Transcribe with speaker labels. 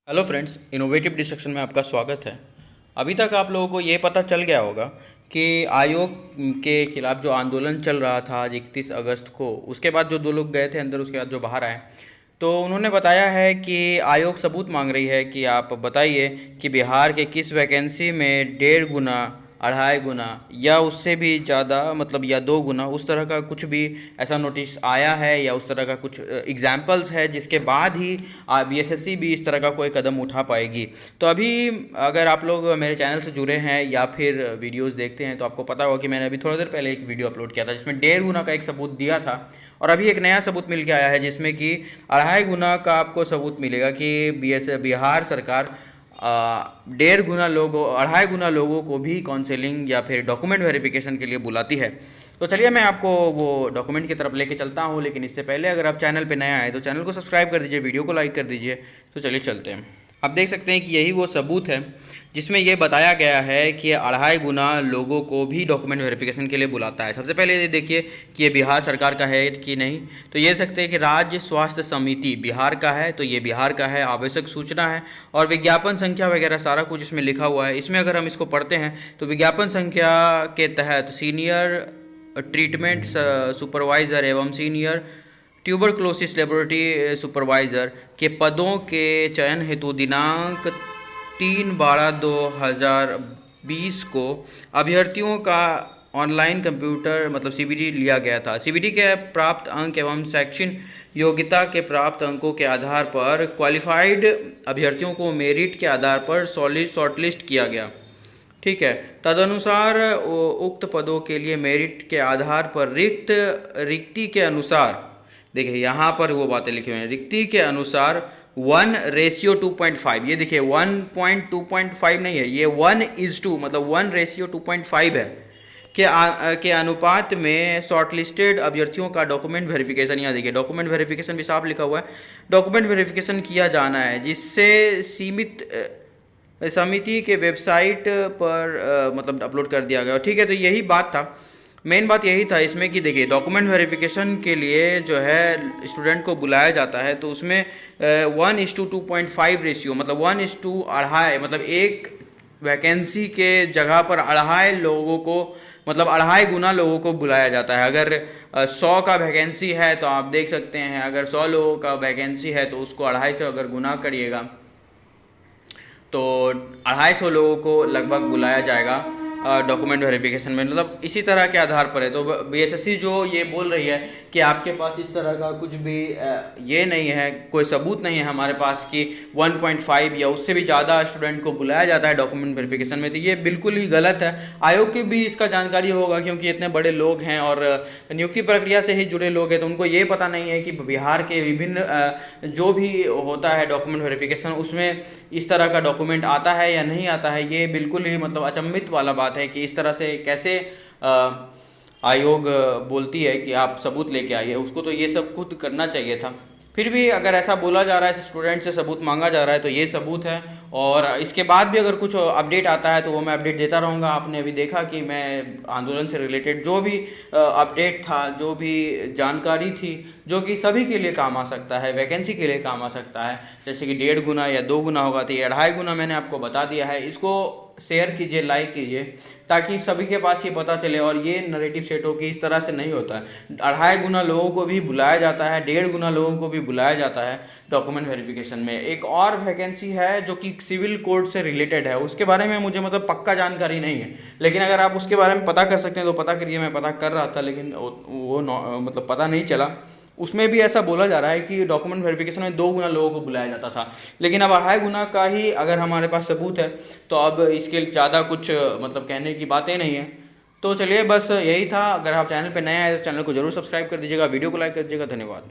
Speaker 1: Hello friends, innovative discussion में आपका स्वागत है। अभी तक आप लोगों को ये पता चल गया होगा कि आयोग के खिलाफ जो आंदोलन चल रहा था आज 31 अगस्त को, उसके बाद जो दो लोग गए थे अंदर, उसके बाद जो बाहर आए, तो उन्होंने बताया है कि आयोग सबूत मांग रही है कि आप बताइए कि बिहार के किस वैकेंसी में 1.5 गुना, 2.5 गुना या उससे भी ज़्यादा, मतलब या 2 गुना, उस तरह का कुछ भी ऐसा नोटिस आया है या उस तरह का कुछ एग्जाम्पल्स है जिसके बाद ही बीएसएससी भी इस तरह का कोई कदम उठा पाएगी। तो अभी अगर आप लोग मेरे चैनल से जुड़े हैं या फिर वीडियोस देखते हैं तो आपको पता होगा कि मैंने अभी थोड़ी देर पहले एक वीडियो अपलोड किया था जिसमें 1.5 गुना का एक सबूत दिया था, और अभी एक नया सबूत मिल के आया है जिसमें कि 2.5 गुना का आपको सबूत मिलेगा कि बिहार सरकार 1.5 गुना लोगों, 2.5 गुना लोगों को भी काउंसलिंग या फिर डॉक्यूमेंट वेरिफिकेशन के लिए बुलाती है। तो चलिए मैं आपको वो डॉक्यूमेंट की तरफ लेके चलता हूँ, लेकिन इससे पहले अगर आप चैनल पे नया आए तो चैनल को सब्सक्राइब कर दीजिए, वीडियो को लाइक कर दीजिए। तो चलिए चलते हैं। आप देख सकते हैं कि यही वो सबूत है जिसमें ये बताया गया है कि 2.5 गुना लोगों को भी डॉक्यूमेंट वेरिफिकेशन के लिए बुलाता है। सबसे पहले ये देखिए कि ये बिहार सरकार का है कि नहीं, तो ये सकते हैं कि राज्य स्वास्थ्य समिति बिहार का है, तो ये बिहार का है। आवश्यक सूचना है और विज्ञापन संख्या वगैरह सारा कुछ इसमें लिखा हुआ है। इसमें अगर हम इसको पढ़ते हैं तो विज्ञापन संख्या के तहत सीनियर ट्रीटमेंट सुपरवाइज़र एवं सीनियर ट्यूबरक्लोसिस लेबोरेटरी सुपरवाइज़र के पदों के चयन हेतु दिनांक 3/12/2020 को अभ्यर्थियों का ऑनलाइन कंप्यूटर मतलब सीबीटी लिया गया था। सीबीटी के प्राप्त अंक एवं शैक्षणिक योग्यता के प्राप्त अंकों के आधार पर क्वालिफाइड अभ्यर्थियों को मेरिट के आधार पर शॉर्टलिस्ट किया गया। ठीक है, तदनुसार उक्त पदों के लिए मेरिट के आधार पर रिक्ति के अनुसार, देखिए यहाँ पर वो बातें लिखी हुई हैं, रिक्ति के अनुसार 1:2.5, ये देखिए 1.2.5 नहीं है, ये 1:2 मतलब 1:2.5 है के अनुपात में शॉर्टलिस्टेड अभ्यर्थियों का डॉक्यूमेंट वेरिफिकेशन, यहाँ देखिए डॉक्यूमेंट वेरिफिकेशन भी साफ लिखा हुआ है, डॉक्यूमेंट वेरिफिकेशन किया जाना है, जिससे सीमित समिति के वेबसाइट पर मतलब अपलोड कर दिया गया। ठीक है, तो यही बात था, मेन बात यही था इसमें कि देखिए डॉक्यूमेंट वेरिफिकेशन के लिए जो है स्टूडेंट को बुलाया जाता है तो उसमें 1:2.5 रेशियो मतलब 1:2.5 मतलब एक वैकेंसी के जगह पर 2.5 लोगों को मतलब 2.5 गुना लोगों को बुलाया जाता है। अगर 100 का वैकेंसी है तो आप देख सकते हैं, अगर 100 लोगों का वैकेंसी है तो उसको 2.5 से अगर गुना करिएगा तो 250 लोगों को लगभग बुलाया जाएगा डॉक्यूमेंट वेरिफिकेशन में, मतलब इसी तरह के आधार पर है। तो बीएसएससी जो ये बोल रही है कि आपके पास इस तरह का कुछ भी ये नहीं है, कोई सबूत नहीं है हमारे पास कि 1.5 या उससे भी ज़्यादा स्टूडेंट को बुलाया जाता है डॉक्यूमेंट वेरिफिकेशन में, तो ये बिल्कुल ही गलत है। आयोग की भी इसका जानकारी होगा क्योंकि इतने बड़े लोग हैं और नियुक्ति प्रक्रिया से ही जुड़े लोग हैं, तो उनको ये पता नहीं है कि बिहार के विभिन्न जो भी होता है डॉक्यूमेंट वेरिफिकेशन उसमें इस तरह का डॉक्यूमेंट आता है या नहीं आता है। ये बिल्कुल ही मतलब अचंभित वाला बात है कि इस तरह से कैसे आयोग बोलती है कि आप सबूत लेके आइए, उसको तो ये सब खुद करना चाहिए था। फिर भी अगर ऐसा बोला जा रहा है, स्टूडेंट से सबूत मांगा जा रहा है, तो ये सबूत है। और इसके बाद भी अगर कुछ अपडेट आता है तो वो मैं अपडेट देता रहूँगा। आपने अभी देखा कि मैं आंदोलन से रिलेटेड जो भी अपडेट था, जो भी जानकारी थी, जो कि सभी के लिए काम आ सकता है, वैकेंसी के लिए काम आ सकता है, जैसे कि 1.5 गुना या 2 गुना होगा, तो ये 2.5 गुना मैंने आपको बता दिया है। इसको शेयर कीजिए, लाइक कीजिए, ताकि सभी के पास ये पता चले और ये नैरेटिव सेट हो कि इस तरह से नहीं होता है। 2.5 गुना लोगों को भी बुलाया जाता है, 1.5 गुना लोगों को भी बुलाया जाता है डॉक्यूमेंट वेरिफिकेशन में। एक और वैकेंसी है जो कि सिविल कोड से रिलेटेड है, उसके बारे में मुझे मतलब पक्का जानकारी नहीं है, लेकिन अगर आप उसके बारे में पता कर सकते हैं तो पता करिए। मैं पता कर रहा था लेकिन वो मतलब पता नहीं चला। उसमें भी ऐसा बोला जा रहा है कि डॉक्यूमेंट वेरिफिकेशन में 2 गुना लोगों को बुलाया जाता था, लेकिन अब 2.5 गुना का ही अगर हमारे पास सबूत है तो अब इसके ज़्यादा कुछ मतलब कहने की बातें नहीं है। तो चलिए बस यही था। अगर आप चैनल पे नए आए तो चैनल को जरूर सब्सक्राइब कर दीजिएगा, वीडियो को लाइक कर दीजिएगा। धन्यवाद।